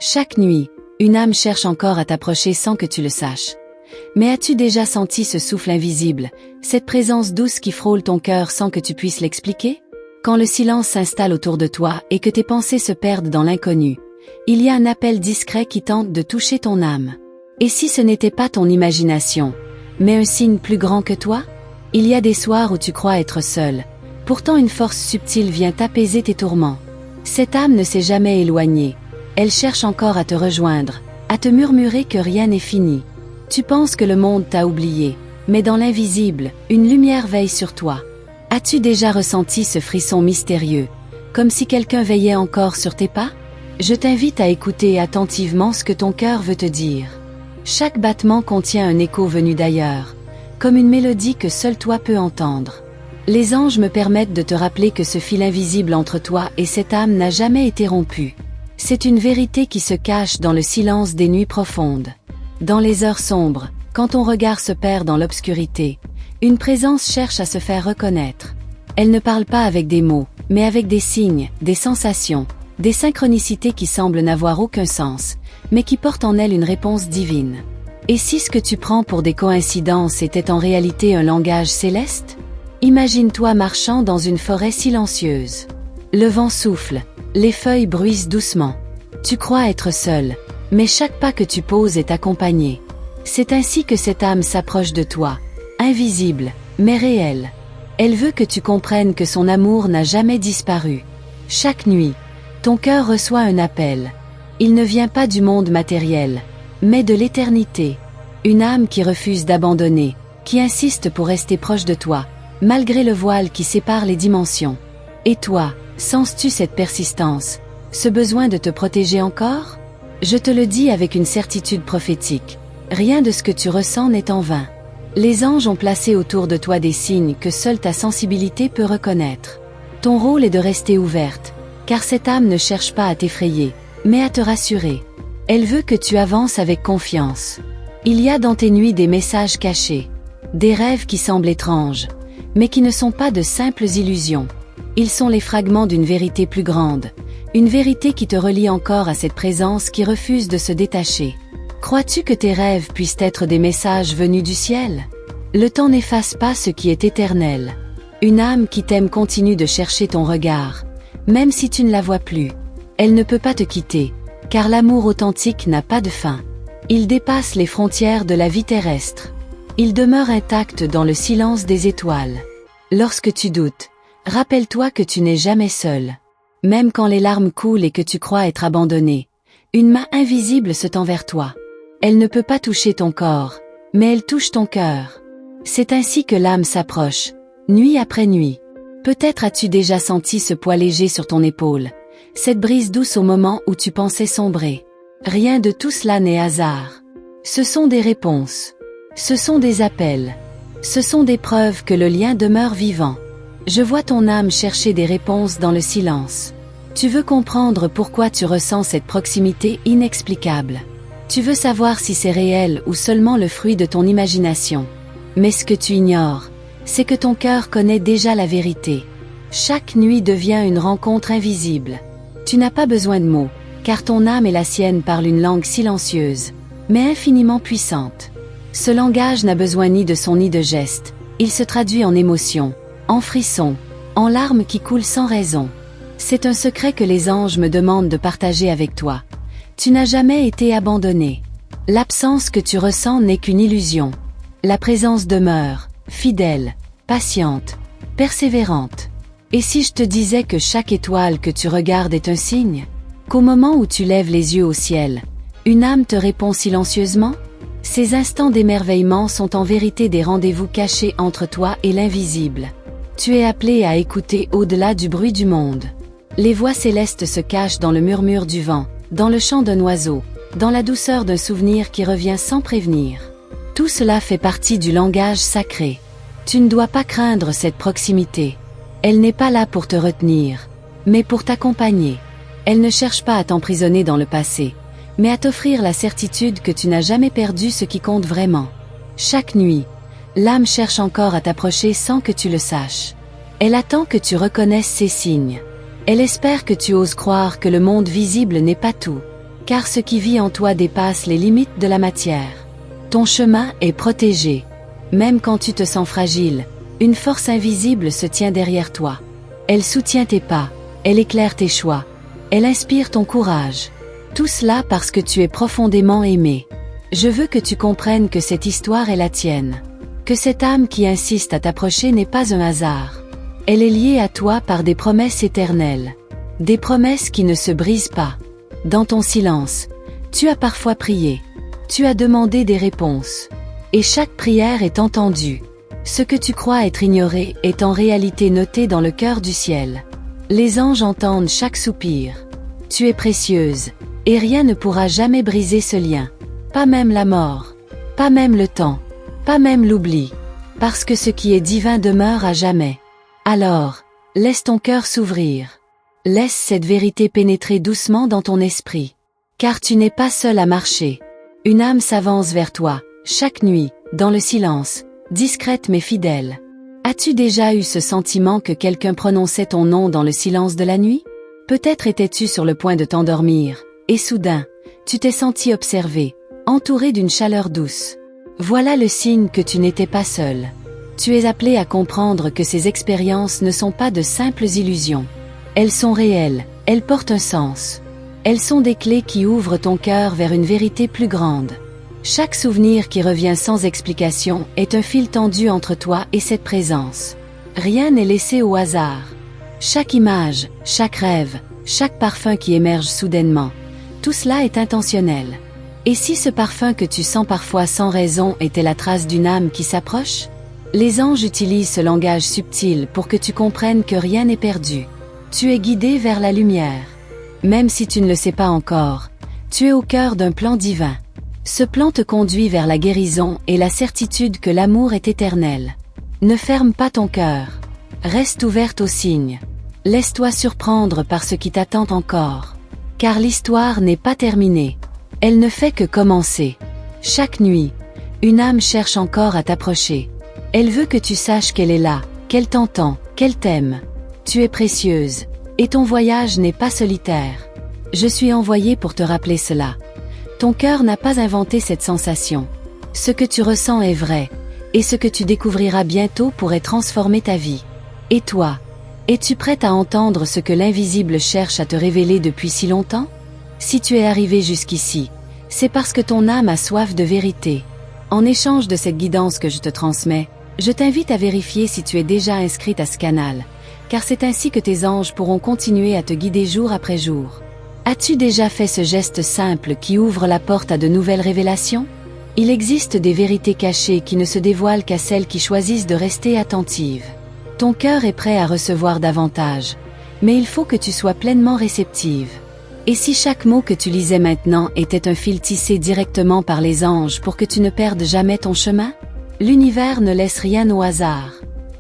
Chaque nuit, une âme cherche encore à t'approcher sans que tu le saches. Mais as-tu déjà senti ce souffle invisible, cette présence douce qui frôle ton cœur sans que tu puisses l'expliquer? Quand le silence s'installe autour de toi et que tes pensées se perdent dans l'inconnu, il y a un appel discret qui tente de toucher ton âme. Et si ce n'était pas ton imagination, mais un signe plus grand que toi? Il y a des soirs où tu crois être seul. Pourtant une force subtile vient apaiser tes tourments. Cette âme ne s'est jamais éloignée. Elle cherche encore à te rejoindre, à te murmurer que rien n'est fini. Tu penses que le monde t'a oublié, mais dans l'invisible, une lumière veille sur toi. As-tu déjà ressenti ce frisson mystérieux, comme si quelqu'un veillait encore sur tes pas? Je t'invite à écouter attentivement ce que ton cœur veut te dire. Chaque battement contient un écho venu d'ailleurs, comme une mélodie que seul toi peux entendre. Les anges me permettent de te rappeler que ce fil invisible entre toi et cette âme n'a jamais été rompu. C'est une vérité qui se cache dans le silence des nuits profondes. Dans les heures sombres, quand ton regard se perd dans l'obscurité, une présence cherche à se faire reconnaître. Elle ne parle pas avec des mots, mais avec des signes, des sensations, des synchronicités qui semblent n'avoir aucun sens, mais qui portent en elles une réponse divine. Et si ce que tu prends pour des coïncidences était en réalité un langage céleste? Imagine-toi marchant dans une forêt silencieuse. Le vent souffle, les feuilles bruissent doucement. Tu crois être seul, mais chaque pas que tu poses est accompagné. C'est ainsi que cette âme s'approche de toi, invisible, mais réelle. Elle veut que tu comprennes que son amour n'a jamais disparu. Chaque nuit, ton cœur reçoit un appel. Il ne vient pas du monde matériel, mais de l'éternité. Une âme qui refuse d'abandonner, qui insiste pour rester proche de toi, malgré le voile qui sépare les dimensions. Et toi, sens-tu cette persistance, ce besoin de te protéger encore? Je te le dis avec une certitude prophétique, rien de ce que tu ressens n'est en vain. Les anges ont placé autour de toi des signes que seule ta sensibilité peut reconnaître. Ton rôle est de rester ouverte, car cette âme ne cherche pas à t'effrayer, mais à te rassurer. Elle veut que tu avances avec confiance. Il y a dans tes nuits des messages cachés, des rêves qui semblent étranges, mais qui ne sont pas de simples illusions. Ils sont les fragments d'une vérité plus grande, une vérité qui te relie encore à cette présence qui refuse de se détacher. Crois-tu que tes rêves puissent être des messages venus du ciel? Le temps n'efface pas ce qui est éternel. Une âme qui t'aime continue de chercher ton regard, même si tu ne la vois plus. Elle ne peut pas te quitter, car l'amour authentique n'a pas de fin. Il dépasse les frontières de la vie terrestre. Il demeure intact dans le silence des étoiles. Lorsque tu doutes, rappelle-toi que tu n'es jamais seul. Même quand les larmes coulent et que tu crois être abandonné, une main invisible se tend vers toi. Elle ne peut pas toucher ton corps, mais elle touche ton cœur. C'est ainsi que l'âme s'approche, nuit après nuit. Peut-être as-tu déjà senti ce poids léger sur ton épaule, cette brise douce au moment où tu pensais sombrer. Rien de tout cela n'est hasard. Ce sont des réponses. Ce sont des appels. Ce sont des preuves que le lien demeure vivant. Je vois ton âme chercher des réponses dans le silence. Tu veux comprendre pourquoi tu ressens cette proximité inexplicable. Tu veux savoir si c'est réel ou seulement le fruit de ton imagination. Mais ce que tu ignores, c'est que ton cœur connaît déjà la vérité. Chaque nuit devient une rencontre invisible. Tu n'as pas besoin de mots, car ton âme et la sienne parlent une langue silencieuse, mais infiniment puissante. Ce langage n'a besoin ni de son ni de geste. Il se traduit en émotions, en frissons, en larmes qui coulent sans raison. C'est un secret que les anges me demandent de partager avec toi. Tu n'as jamais été abandonné. L'absence que tu ressens n'est qu'une illusion. La présence demeure, fidèle, patiente, persévérante. Et si je te disais que chaque étoile que tu regardes est un signe? Qu'au moment où tu lèves les yeux au ciel, une âme te répond silencieusement? Ces instants d'émerveillement sont en vérité des rendez-vous cachés entre toi et l'invisible. Tu es appelé à écouter au-delà du bruit du monde. Les voix célestes se cachent dans le murmure du vent, dans le chant d'un oiseau, dans la douceur d'un souvenir qui revient sans prévenir. Tout cela fait partie du langage sacré. Tu ne dois pas craindre cette proximité. Elle n'est pas là pour te retenir, mais pour t'accompagner. Elle ne cherche pas à t'emprisonner dans le passé, mais à t'offrir la certitude que tu n'as jamais perdu ce qui compte vraiment. Chaque nuit, l'âme cherche encore à t'approcher sans que tu le saches. Elle attend que tu reconnaisses ses signes. Elle espère que tu oses croire que le monde visible n'est pas tout. car ce qui vit en toi dépasse les limites de la matière. Ton chemin est protégé. Même quand tu te sens fragile, une force invisible se tient derrière toi. Elle soutient tes pas, elle éclaire tes choix, elle inspire ton courage. Tout cela parce que tu es profondément aimé. Je veux que tu comprennes que cette histoire est la tienne. Que cette âme qui insiste à t'approcher n'est pas un hasard. Elle est liée à toi par des promesses éternelles. Des promesses qui ne se brisent pas. Dans ton silence, tu as parfois prié. Tu as demandé des réponses. Et chaque prière est entendue. Ce que tu crois être ignoré est en réalité noté dans le cœur du ciel. Les anges entendent chaque soupir. Tu es précieuse, et rien ne pourra jamais briser ce lien. Pas même la mort, pas même le temps, pas même l'oubli. Parce que ce qui est divin demeure à jamais. Alors, laisse ton cœur s'ouvrir. Laisse cette vérité pénétrer doucement dans ton esprit. Car tu n'es pas seul à marcher. Une âme s'avance vers toi, chaque nuit, dans le silence, discrète mais fidèle. As-tu déjà eu ce sentiment que quelqu'un prononçait ton nom dans le silence de la nuit? Peut-être étais-tu sur le point de t'endormir, et soudain, tu t'es senti observé, entouré d'une chaleur douce. Voilà le signe que tu n'étais pas seul. Tu es appelé à comprendre que ces expériences ne sont pas de simples illusions. Elles sont réelles, elles portent un sens. Elles sont des clés qui ouvrent ton cœur vers une vérité plus grande. Chaque souvenir qui revient sans explication est un fil tendu entre toi et cette présence. Rien n'est laissé au hasard. Chaque image, chaque rêve, chaque parfum qui émerge soudainement, tout cela est intentionnel. Et si ce parfum que tu sens parfois sans raison était la trace d'une âme qui s'approche? Les anges utilisent ce langage subtil pour que tu comprennes que rien n'est perdu. Tu es guidé vers la lumière. Même si tu ne le sais pas encore, tu es au cœur d'un plan divin. Ce plan te conduit vers la guérison et la certitude que l'amour est éternel. Ne ferme pas ton cœur. Reste ouverte aux signes. Laisse-toi surprendre par ce qui t'attend encore. Car l'histoire n'est pas terminée. Elle ne fait que commencer. Chaque nuit, une âme cherche encore à t'approcher. Elle veut que tu saches qu'elle est là, qu'elle t'entend, qu'elle t'aime. Tu es précieuse, et ton voyage n'est pas solitaire. Je suis envoyé pour te rappeler cela. Ton cœur n'a pas inventé cette sensation. Ce que tu ressens est vrai, et ce que tu découvriras bientôt pourrait transformer ta vie. Et toi, es-tu prête à entendre ce que l'invisible cherche à te révéler depuis si longtemps? Si tu es arrivé jusqu'ici, c'est parce que ton âme a soif de vérité. En échange de cette guidance que je te transmets, je t'invite à vérifier si tu es déjà inscrite à ce canal, car c'est ainsi que tes anges pourront continuer à te guider jour après jour. As-tu déjà fait ce geste simple qui ouvre la porte à de nouvelles révélations? Il existe des vérités cachées qui ne se dévoilent qu'à celles qui choisissent de rester attentives. Ton cœur est prêt à recevoir davantage, mais il faut que tu sois pleinement réceptive. Et si chaque mot que tu lisais maintenant était un fil tissé directement par les anges pour que tu ne perdes jamais ton chemin? L'univers ne laisse rien au hasard.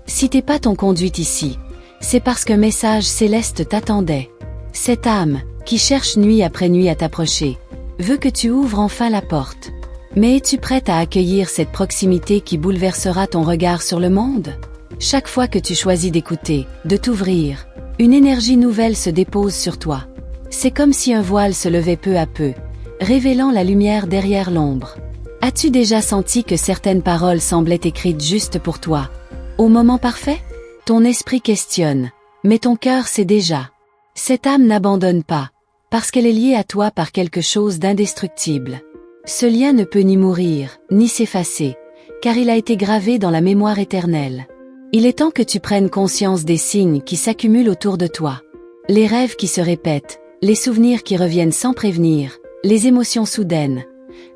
Si t'es pas ton conduite ici, c'est parce qu'un message céleste t'attendait. Cette âme, qui cherche nuit après nuit à t'approcher, veut que tu ouvres enfin la porte. Mais es-tu prête à accueillir cette proximité qui bouleversera ton regard sur le monde? Chaque fois que tu choisis d'écouter, de t'ouvrir, une énergie nouvelle se dépose sur toi. C'est comme si un voile se levait peu à peu, révélant la lumière derrière l'ombre. As-tu déjà senti que certaines paroles semblaient écrites juste pour toi, au moment parfait? Ton esprit questionne, mais ton cœur sait déjà. Cette âme n'abandonne pas, parce qu'elle est liée à toi par quelque chose d'indestructible. Ce lien ne peut ni mourir, ni s'effacer, car il a été gravé dans la mémoire éternelle. Il est temps que tu prennes conscience des signes qui s'accumulent autour de toi. Les rêves qui se répètent, les souvenirs qui reviennent sans prévenir, les émotions soudaines.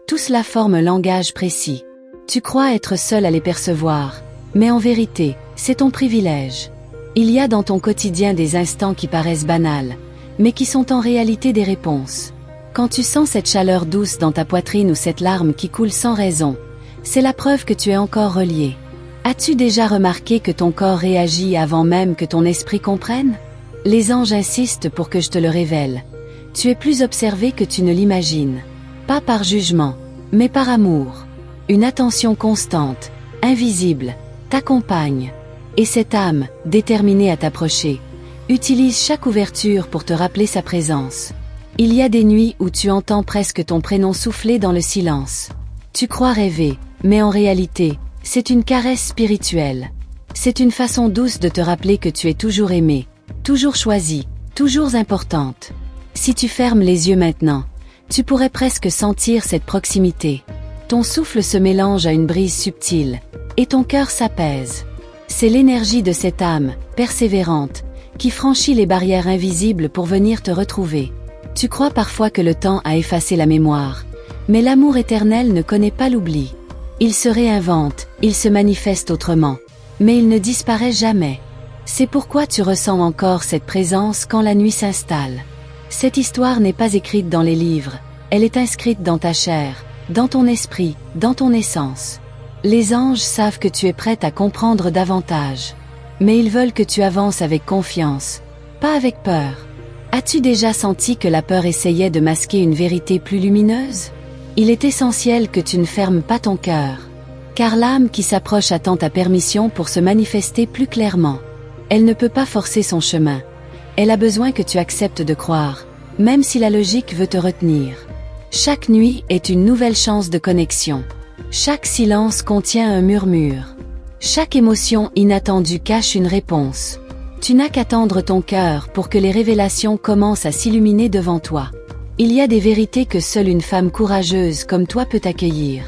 Tout cela forme un langage précis. Tu crois être seul à les percevoir, mais en vérité, c'est ton privilège. Il y a dans ton quotidien des instants qui paraissent banals, mais qui sont en réalité des réponses. Quand tu sens cette chaleur douce dans ta poitrine ou cette larme qui coule sans raison, c'est la preuve que tu es encore relié. As-tu déjà remarqué que ton corps réagit avant même que ton esprit comprenne? Les anges insistent pour que je te le révèle. Tu es plus observé que tu ne l'imagines. Pas par jugement, mais par amour. Une attention constante, invisible, t'accompagne. Et cette âme, déterminée à t'approcher, utilise chaque ouverture pour te rappeler sa présence. Il y a des nuits où tu entends presque ton prénom souffler dans le silence. Tu crois rêver, mais en réalité, c'est une caresse spirituelle. C'est une façon douce de te rappeler que tu es toujours aimée, toujours choisie, toujours importante. Si tu fermes les yeux maintenant, tu pourrais presque sentir cette proximité. Ton souffle se mélange à une brise subtile, et ton cœur s'apaise. C'est l'énergie de cette âme, persévérante, qui franchit les barrières invisibles pour venir te retrouver. Tu crois parfois que le temps a effacé la mémoire, mais l'amour éternel ne connaît pas l'oubli. Il se réinvente, il se manifeste autrement, mais il ne disparaît jamais. C'est pourquoi tu ressens encore cette présence quand la nuit s'installe. Cette histoire n'est pas écrite dans les livres, elle est inscrite dans ta chair, dans ton esprit, dans ton essence. Les anges savent que tu es prête à comprendre davantage. Mais ils veulent que tu avances avec confiance, pas avec peur. As-tu déjà senti que la peur essayait de masquer une vérité plus lumineuse? Il est essentiel que tu ne fermes pas ton cœur. Car l'âme qui s'approche attend ta permission pour se manifester plus clairement. Elle ne peut pas forcer son chemin. Elle a besoin que tu acceptes de croire, même si la logique veut te retenir. Chaque nuit est une nouvelle chance de connexion. Chaque silence contient un murmure. Chaque émotion inattendue cache une réponse. Tu n'as qu'à tendre ton cœur pour que les révélations commencent à s'illuminer devant toi. Il y a des vérités que seule une femme courageuse comme toi peut accueillir.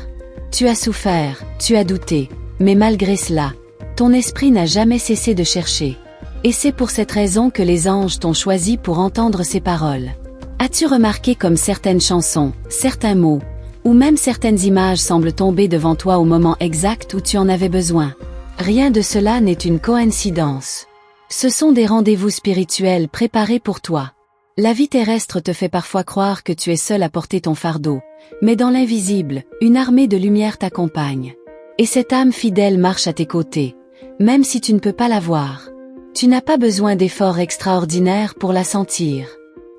Tu as souffert, tu as douté, mais malgré cela, ton esprit n'a jamais cessé de chercher. Et c'est pour cette raison que les anges t'ont choisi pour entendre ces paroles. As-tu remarqué comme certaines chansons, certains mots, ou même certaines images semblent tomber devant toi au moment exact où tu en avais besoin? Rien de cela n'est une coïncidence. Ce sont des rendez-vous spirituels préparés pour toi. La vie terrestre te fait parfois croire que tu es seul à porter ton fardeau, mais dans l'invisible, une armée de lumière t'accompagne. Et cette âme fidèle marche à tes côtés, même si tu ne peux pas la voir. Tu n'as pas besoin d'efforts extraordinaires pour la sentir.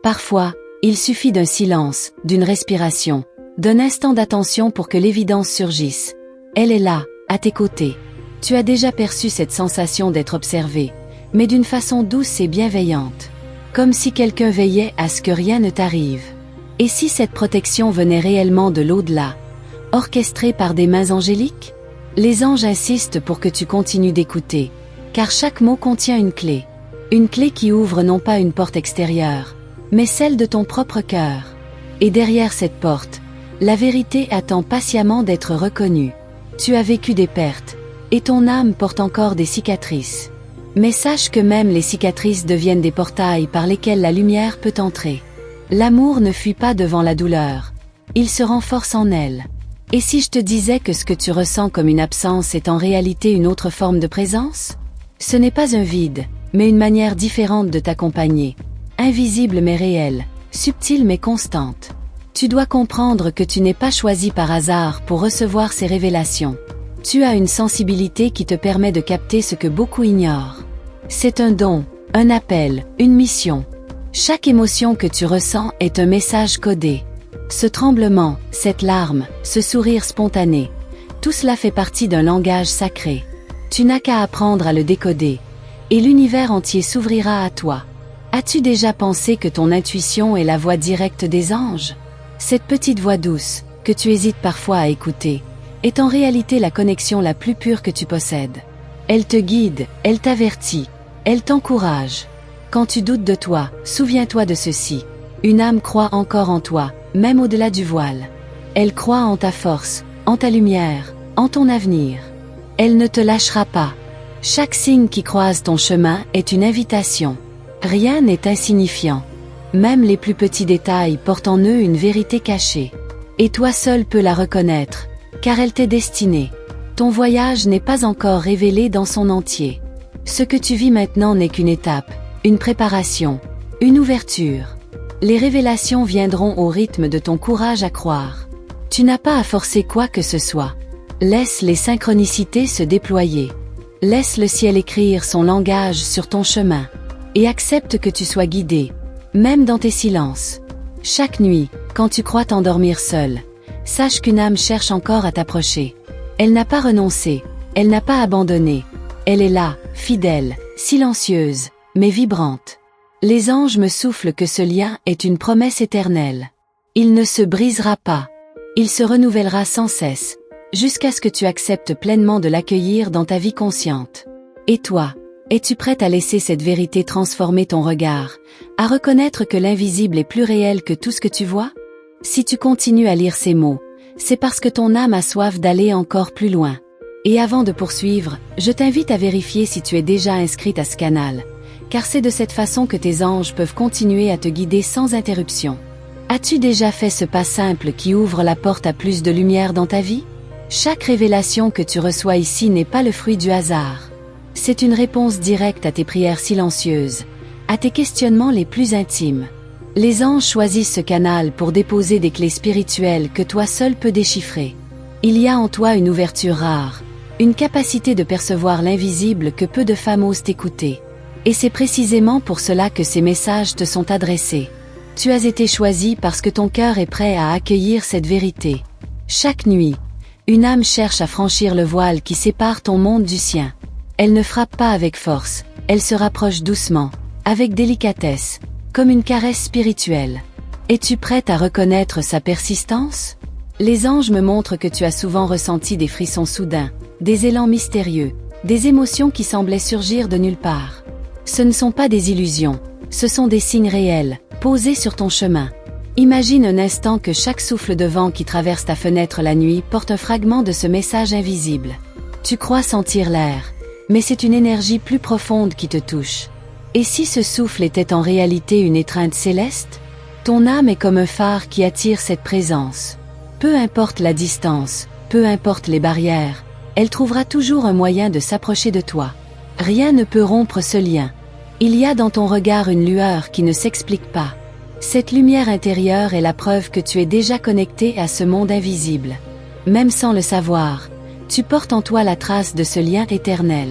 Parfois, il suffit d'un silence, d'une respiration, d'un instant d'attention pour que l'évidence surgisse. Elle est là, à tes côtés. Tu as déjà perçu cette sensation d'être observé, mais d'une façon douce et bienveillante. Comme si quelqu'un veillait à ce que rien ne t'arrive. Et si cette protection venait réellement de l'au-delà, orchestrée par des mains angéliques? Les anges insistent pour que tu continues d'écouter, car chaque mot contient une clé. Une clé qui ouvre non pas une porte extérieure, mais celle de ton propre cœur. Et derrière cette porte, la vérité attend patiemment d'être reconnue. Tu as vécu des pertes, et ton âme porte encore des cicatrices. Mais sache que même les cicatrices deviennent des portails par lesquels la lumière peut entrer. L'amour ne fuit pas devant la douleur. Il se renforce en elle. Et si je te disais que ce que tu ressens comme une absence est en réalité une autre forme de présence? Ce n'est pas un vide, mais une manière différente de t'accompagner. Invisible mais réelle, subtile mais constante. Tu dois comprendre que tu n'es pas choisi par hasard pour recevoir ces révélations. Tu as une sensibilité qui te permet de capter ce que beaucoup ignorent. C'est un don, un appel, une mission. Chaque émotion que tu ressens est un message codé. Ce tremblement, cette larme, ce sourire spontané, tout cela fait partie d'un langage sacré. Tu n'as qu'à apprendre à le décoder, et l'univers entier s'ouvrira à toi. As-tu déjà pensé que ton intuition est la voix directe des anges? Cette petite voix douce, que tu hésites parfois à écouter, est en réalité la connexion la plus pure que tu possèdes. Elle te guide, elle t'avertit, elle t'encourage. Quand tu doutes de toi, souviens-toi de ceci. Une âme croit encore en toi, même au-delà du voile. Elle croit en ta force, en ta lumière, en ton avenir. Elle ne te lâchera pas. Chaque signe qui croise ton chemin est une invitation. Rien n'est insignifiant. Même les plus petits détails portent en eux une vérité cachée. Et toi seul peux la reconnaître, car elle t'est destinée. Ton voyage n'est pas encore révélé dans son entier. Ce que tu vis maintenant n'est qu'une étape, une préparation, une ouverture. Les révélations viendront au rythme de ton courage à croire. Tu n'as pas à forcer quoi que ce soit. Laisse les synchronicités se déployer. Laisse le ciel écrire son langage sur ton chemin. Et accepte que tu sois guidé, même dans tes silences. Chaque nuit, quand tu crois t'endormir seul, sache qu'une âme cherche encore à t'approcher. Elle n'a pas renoncé, elle n'a pas abandonné. Elle est là, fidèle, silencieuse, mais vibrante. Les anges me soufflent que ce lien est une promesse éternelle. Il ne se brisera pas. Il se renouvellera sans cesse, jusqu'à ce que tu acceptes pleinement de l'accueillir dans ta vie consciente. Et toi, es-tu prête à laisser cette vérité transformer ton regard, à reconnaître que l'invisible est plus réel que tout ce que tu vois? Si tu continues à lire ces mots, c'est parce que ton âme a soif d'aller encore plus loin. Et avant de poursuivre, je t'invite à vérifier si tu es déjà inscrite à ce canal, car c'est de cette façon que tes anges peuvent continuer à te guider sans interruption. As-tu déjà fait ce pas simple qui ouvre la porte à plus de lumière dans ta vie? Chaque révélation que tu reçois ici n'est pas le fruit du hasard. C'est une réponse directe à tes prières silencieuses, à tes questionnements les plus intimes. Les anges choisissent ce canal pour déposer des clés spirituelles que toi seul peux déchiffrer. Il y a en toi une ouverture rare, une capacité de percevoir l'invisible que peu de femmes osent écouter. Et c'est précisément pour cela que ces messages te sont adressés. Tu as été choisi parce que ton cœur est prêt à accueillir cette vérité. Chaque nuit, une âme cherche à franchir le voile qui sépare ton monde du sien. Elle ne frappe pas avec force, elle se rapproche doucement, avec délicatesse, comme une caresse spirituelle. Es-tu prête à reconnaître sa persistance? Les anges me montrent que tu as souvent ressenti des frissons soudains, des élans mystérieux, des émotions qui semblaient surgir de nulle part. Ce ne sont pas des illusions, ce sont des signes réels, posés sur ton chemin. Imagine un instant que chaque souffle de vent qui traverse ta fenêtre la nuit porte un fragment de ce message invisible. Tu crois sentir l'air, mais c'est une énergie plus profonde qui te touche. Et si ce souffle était en réalité une étreinte céleste? Ton âme est comme un phare qui attire cette présence. Peu importe la distance, peu importe les barrières, elle trouvera toujours un moyen de s'approcher de toi. Rien ne peut rompre ce lien. Il y a dans ton regard une lueur qui ne s'explique pas. Cette lumière intérieure est la preuve que tu es déjà connecté à ce monde invisible. Même sans le savoir, tu portes en toi la trace de ce lien éternel.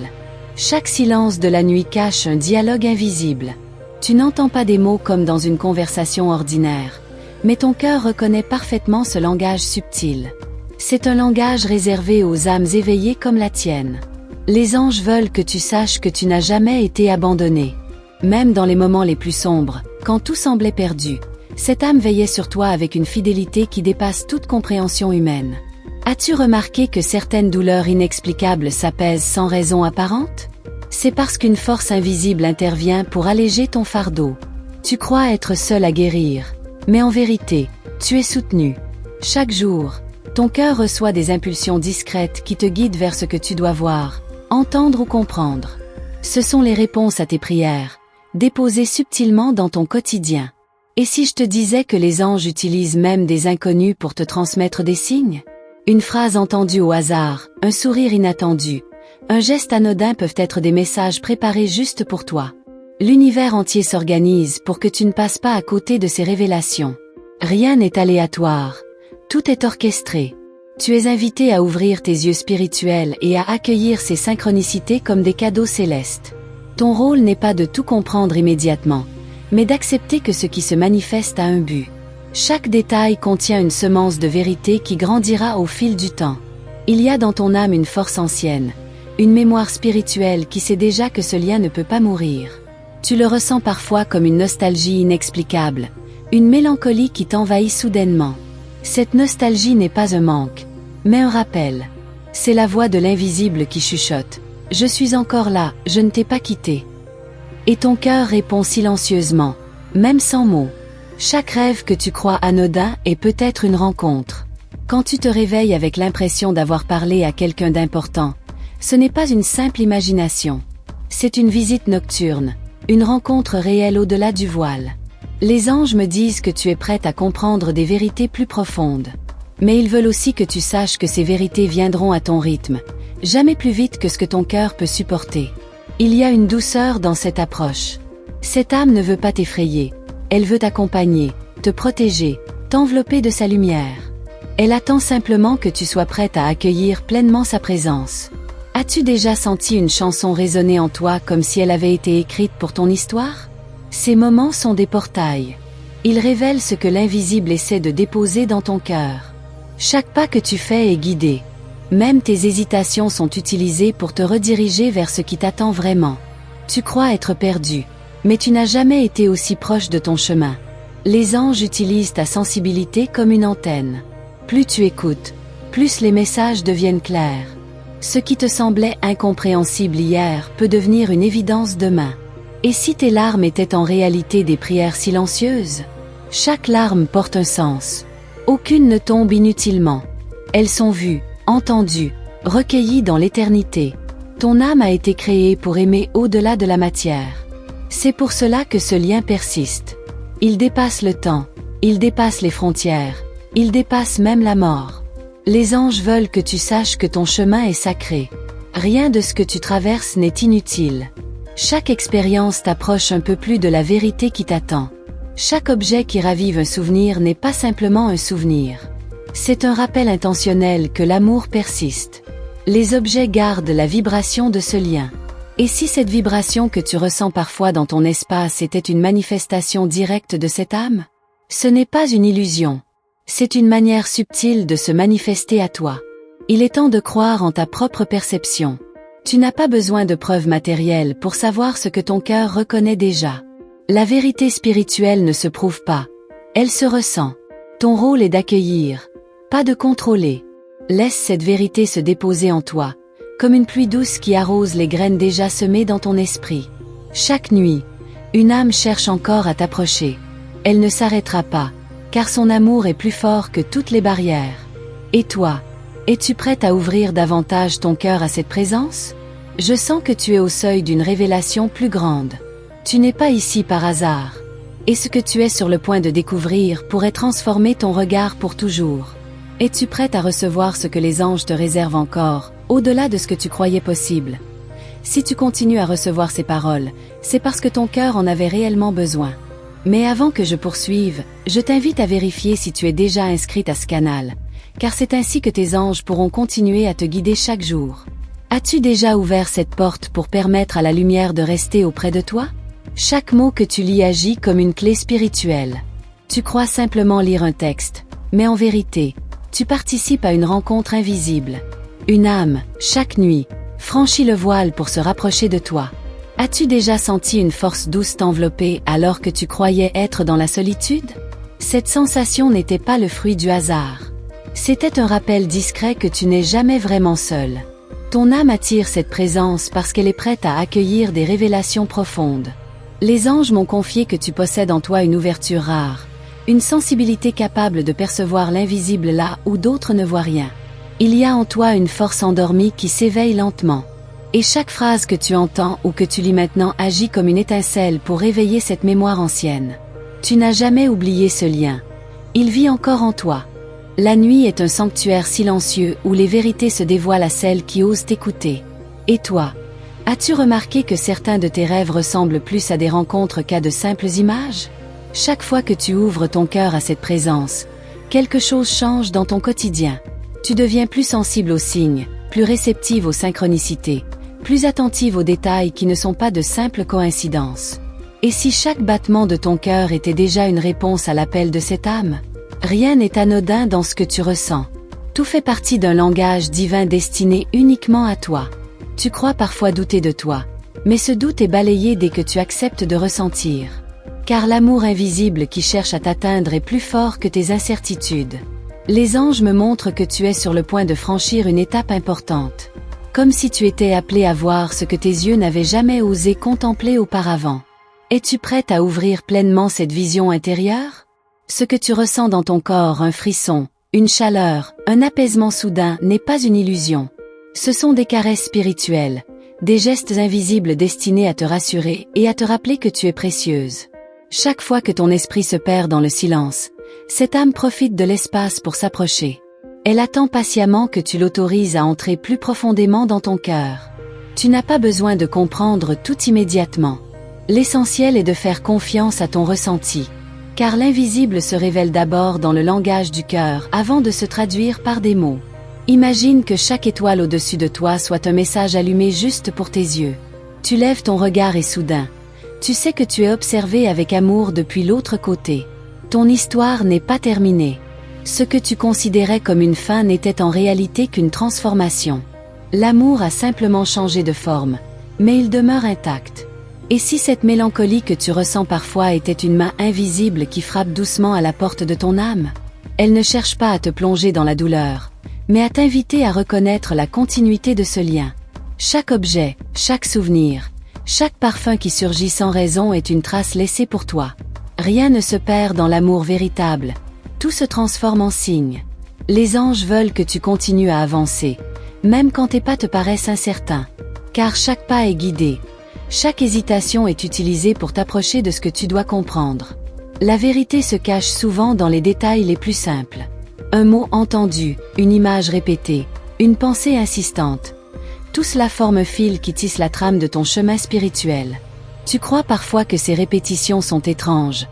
Chaque silence de la nuit cache un dialogue invisible. Tu n'entends pas des mots comme dans une conversation ordinaire, mais ton cœur reconnaît parfaitement ce langage subtil. C'est un langage réservé aux âmes éveillées comme la tienne. Les anges veulent que tu saches que tu n'as jamais été abandonné. Même dans les moments les plus sombres, quand tout semblait perdu, cette âme veillait sur toi avec une fidélité qui dépasse toute compréhension humaine. As-tu remarqué que certaines douleurs inexplicables s'apaisent sans raison apparente? C'est parce qu'une force invisible intervient pour alléger ton fardeau. Tu crois être seul à guérir, mais en vérité, tu es soutenu. Chaque jour, ton cœur reçoit des impulsions discrètes qui te guident vers ce que tu dois voir, entendre ou comprendre. Ce sont les réponses à tes prières, déposées subtilement dans ton quotidien. Et si je te disais que les anges utilisent même des inconnus pour te transmettre des signes? Une phrase entendue au hasard, un sourire inattendu, un geste anodin peuvent être des messages préparés juste pour toi. L'univers entier s'organise pour que tu ne passes pas à côté de ces révélations. Rien n'est aléatoire, tout est orchestré. Tu es invité à ouvrir tes yeux spirituels et à accueillir ces synchronicités comme des cadeaux célestes. Ton rôle n'est pas de tout comprendre immédiatement, mais d'accepter que ce qui se manifeste a un but. Chaque détail contient une semence de vérité qui grandira au fil du temps. Il y a dans ton âme une force ancienne, une mémoire spirituelle qui sait déjà que ce lien ne peut pas mourir. Tu le ressens parfois comme une nostalgie inexplicable, une mélancolie qui t'envahit soudainement. Cette nostalgie n'est pas un manque, mais un rappel. C'est la voix de l'invisible qui chuchote. « Je suis encore là, je ne t'ai pas quitté. » Et ton cœur répond silencieusement, même sans mots. Chaque rêve que tu crois anodin est peut-être une rencontre. Quand tu te réveilles avec l'impression d'avoir parlé à quelqu'un d'important, ce n'est pas une simple imagination. C'est une visite nocturne, une rencontre réelle au-delà du voile. Les anges me disent que tu es prête à comprendre des vérités plus profondes. Mais ils veulent aussi que tu saches que ces vérités viendront à ton rythme, jamais plus vite que ce que ton cœur peut supporter. Il y a une douceur dans cette approche. Cette âme ne veut pas t'effrayer. Elle veut t'accompagner, te protéger, t'envelopper de sa lumière. Elle attend simplement que tu sois prête à accueillir pleinement sa présence. As-tu déjà senti une chanson résonner en toi comme si elle avait été écrite pour ton histoire? Ces moments sont des portails. Ils révèlent ce que l'invisible essaie de déposer dans ton cœur. Chaque pas que tu fais est guidé. Même tes hésitations sont utilisées pour te rediriger vers ce qui t'attend vraiment. Tu crois être perdu, Mais tu n'as jamais été aussi proche de ton chemin. Les anges utilisent ta sensibilité comme une antenne. Plus tu écoutes, plus les messages deviennent clairs. Ce qui te semblait incompréhensible hier peut devenir une évidence demain. Et si tes larmes étaient en réalité des prières silencieuses? Chaque larme porte un sens. Aucune ne tombe inutilement. Elles sont vues, entendues, recueillies dans l'éternité. Ton âme a été créée pour aimer au-delà de la matière. C'est pour cela que ce lien persiste. Il dépasse le temps, il dépasse les frontières, il dépasse même la mort. Les anges veulent que tu saches que ton chemin est sacré. Rien de ce que tu traverses n'est inutile. Chaque expérience t'approche un peu plus de la vérité qui t'attend. Chaque objet qui ravive un souvenir n'est pas simplement un souvenir. C'est un rappel intentionnel que l'amour persiste. Les objets gardent la vibration de ce lien. Et si cette vibration que tu ressens parfois dans ton espace était une manifestation directe de cette âme? Ce n'est pas une illusion. C'est une manière subtile de se manifester à toi. Il est temps de croire en ta propre perception. Tu n'as pas besoin de preuves matérielles pour savoir ce que ton cœur reconnaît déjà. La vérité spirituelle ne se prouve pas. Elle se ressent. Ton rôle est d'accueillir, pas de contrôler. Laisse cette vérité se déposer en toi, comme une pluie douce qui arrose les graines déjà semées dans ton esprit. Chaque nuit, une âme cherche encore à t'approcher. Elle ne s'arrêtera pas, car son amour est plus fort que toutes les barrières. Et toi, es-tu prête à ouvrir davantage ton cœur à cette présence? Je sens que tu es au seuil d'une révélation plus grande. Tu n'es pas ici par hasard. Et ce que tu es sur le point de découvrir pourrait transformer ton regard pour toujours. Es-tu prête à recevoir ce que les anges te réservent encore, au-delà de ce que tu croyais possible? Si tu continues à recevoir ces paroles, c'est parce que ton cœur en avait réellement besoin. Mais avant que je poursuive, je t'invite à vérifier si tu es déjà inscrite à ce canal, car c'est ainsi que tes anges pourront continuer à te guider chaque jour. As-tu déjà ouvert cette porte pour permettre à la lumière de rester auprès de toi? Chaque mot que tu lis agit comme une clé spirituelle. Tu crois simplement lire un texte, mais en vérité, tu participes à une rencontre invisible. Une âme, chaque nuit, franchit le voile pour se rapprocher de toi. As-tu déjà senti une force douce t'envelopper alors que tu croyais être dans la solitude? Cette sensation n'était pas le fruit du hasard. C'était un rappel discret que tu n'es jamais vraiment seul. Ton âme attire cette présence parce qu'elle est prête à accueillir des révélations profondes. Les anges m'ont confié que tu possèdes en toi une ouverture rare, une sensibilité capable de percevoir l'invisible là où d'autres ne voient rien. Il y a en toi une force endormie qui s'éveille lentement. Et chaque phrase que tu entends ou que tu lis maintenant agit comme une étincelle pour réveiller cette mémoire ancienne. Tu n'as jamais oublié ce lien. Il vit encore en toi. La nuit est un sanctuaire silencieux où les vérités se dévoilent à celles qui osent t'écouter. Et toi, as-tu remarqué que certains de tes rêves ressemblent plus à des rencontres qu'à de simples images? Chaque fois que tu ouvres ton cœur à cette présence, quelque chose change dans ton quotidien. Tu deviens plus sensible aux signes, plus réceptive aux synchronicités, plus attentive aux détails qui ne sont pas de simples coïncidences. Et si chaque battement de ton cœur était déjà une réponse à l'appel de cette âme? Rien n'est anodin dans ce que tu ressens. Tout fait partie d'un langage divin destiné uniquement à toi. Tu crois parfois douter de toi, mais ce doute est balayé dès que tu acceptes de ressentir. Car l'amour invisible qui cherche à t'atteindre est plus fort que tes incertitudes. Les anges me montrent que tu es sur le point de franchir une étape importante. Comme si tu étais appelé à voir ce que tes yeux n'avaient jamais osé contempler auparavant. Es-tu prête à ouvrir pleinement cette vision intérieure? Ce que tu ressens dans ton corps, un frisson, une chaleur, un apaisement soudain, n'est pas une illusion. Ce sont des caresses spirituelles, des gestes invisibles destinés à te rassurer et à te rappeler que tu es précieuse. Chaque fois que ton esprit se perd dans le silence, cette âme profite de l'espace pour s'approcher. Elle attend patiemment que tu l'autorises à entrer plus profondément dans ton cœur. Tu n'as pas besoin de comprendre tout immédiatement. L'essentiel est de faire confiance à ton ressenti. Car l'invisible se révèle d'abord dans le langage du cœur avant de se traduire par des mots. Imagine que chaque étoile au-dessus de toi soit un message allumé juste pour tes yeux. Tu lèves ton regard et soudain, tu sais que tu es observé avec amour depuis l'autre côté. Ton histoire n'est pas terminée. Ce que tu considérais comme une fin n'était en réalité qu'une transformation. L'amour a simplement changé de forme, mais il demeure intact. Et si cette mélancolie que tu ressens parfois était une main invisible qui frappe doucement à la porte de ton âme? Elle ne cherche pas à te plonger dans la douleur, mais à t'inviter à reconnaître la continuité de ce lien. Chaque objet, chaque souvenir, chaque parfum qui surgit sans raison est une trace laissée pour toi. Rien ne se perd dans l'amour véritable, tout se transforme en signe. Les anges veulent que tu continues à avancer, même quand tes pas te paraissent incertains. Car chaque pas est guidé, chaque hésitation est utilisée pour t'approcher de ce que tu dois comprendre. La vérité se cache souvent dans les détails les plus simples. Un mot entendu, une image répétée, une pensée insistante. Tout cela forme un fil qui tisse la trame de ton chemin spirituel. Tu crois parfois que ces répétitions sont étranges,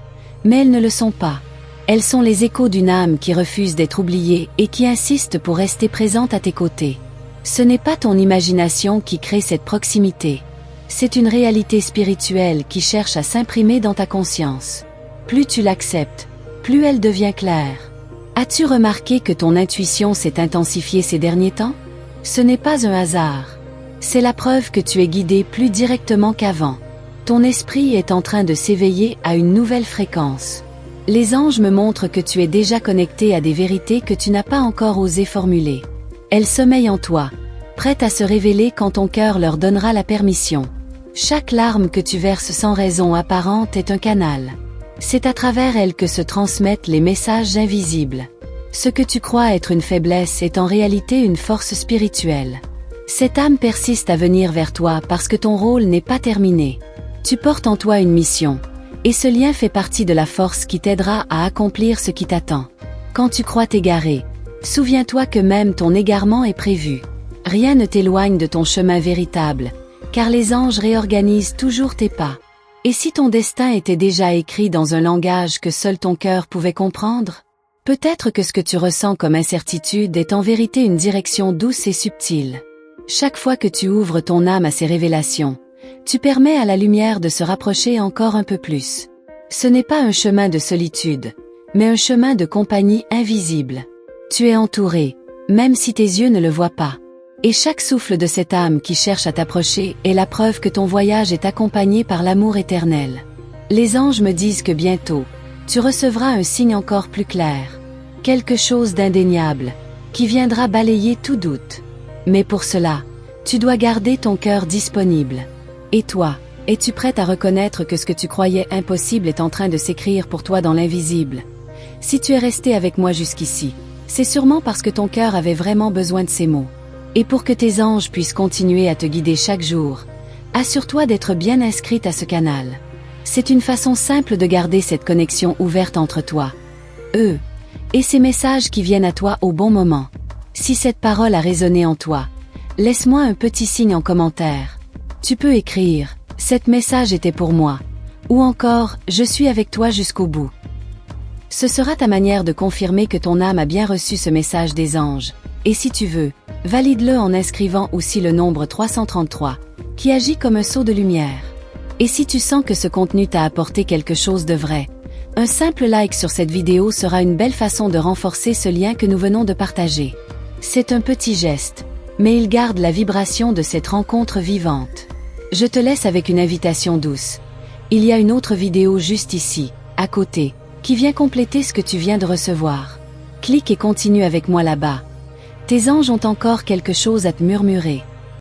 mais elles ne le sont pas. Elles sont les échos d'une âme qui refuse d'être oubliée et qui insiste pour rester présente à tes côtés. Ce n'est pas ton imagination qui crée cette proximité. C'est une réalité spirituelle qui cherche à s'imprimer dans ta conscience. Plus tu l'acceptes, plus elle devient claire. As-tu remarqué que ton intuition s'est intensifiée ces derniers temps? Ce n'est pas un hasard. C'est la preuve que tu es guidé plus directement qu'avant. Ton esprit est en train de s'éveiller à une nouvelle fréquence. Les anges me montrent que tu es déjà connecté à des vérités que tu n'as pas encore osé formuler. Elles sommeillent en toi, prêtes à se révéler quand ton cœur leur donnera la permission. Chaque larme que tu verses sans raison apparente est un canal. C'est à travers elles que se transmettent les messages invisibles. Ce que tu crois être une faiblesse est en réalité une force spirituelle. Cette âme persiste à venir vers toi parce que ton rôle n'est pas terminé. Tu portes en toi une mission. Et ce lien fait partie de la force qui t'aidera à accomplir ce qui t'attend. Quand tu crois t'égarer, souviens-toi que même ton égarement est prévu. Rien ne t'éloigne de ton chemin véritable, car les anges réorganisent toujours tes pas. Et si ton destin était déjà écrit dans un langage que seul ton cœur pouvait comprendre? Peut-être que ce que tu ressens comme incertitude est en vérité une direction douce et subtile. Chaque fois que tu ouvres ton âme à ces révélations, tu permets à la lumière de se rapprocher encore un peu plus. Ce n'est pas un chemin de solitude, mais un chemin de compagnie invisible. Tu es entouré, même si tes yeux ne le voient pas. Et chaque souffle de cette âme qui cherche à t'approcher est la preuve que ton voyage est accompagné par l'amour éternel. Les anges me disent que bientôt, tu recevras un signe encore plus clair. Quelque chose d'indéniable, qui viendra balayer tout doute. Mais pour cela, tu dois garder ton cœur disponible. Et toi, es-tu prête à reconnaître que ce que tu croyais impossible est en train de s'écrire pour toi dans l'invisible? Si tu es resté avec moi jusqu'ici, c'est sûrement parce que ton cœur avait vraiment besoin de ces mots. Et pour que tes anges puissent continuer à te guider chaque jour, assure-toi d'être bien inscrite à ce canal. C'est une façon simple de garder cette connexion ouverte entre toi, eux, et ces messages qui viennent à toi au bon moment. Si cette parole a résonné en toi, laisse-moi un petit signe en commentaire. Tu peux écrire « Cet message était pour moi » ou encore « Je suis avec toi jusqu'au bout ». Ce sera ta manière de confirmer que ton âme a bien reçu ce message des anges. Et si tu veux, valide-le en inscrivant aussi le nombre 333, qui agit comme un sceau de lumière. Et si tu sens que ce contenu t'a apporté quelque chose de vrai, un simple like sur cette vidéo sera une belle façon de renforcer ce lien que nous venons de partager. C'est un petit geste, mais il garde la vibration de cette rencontre vivante. Je te laisse avec une invitation douce. Il y a une autre vidéo juste ici, à côté, qui vient compléter ce que tu viens de recevoir. Clique et continue avec moi là-bas. Tes anges ont encore quelque chose à te murmurer.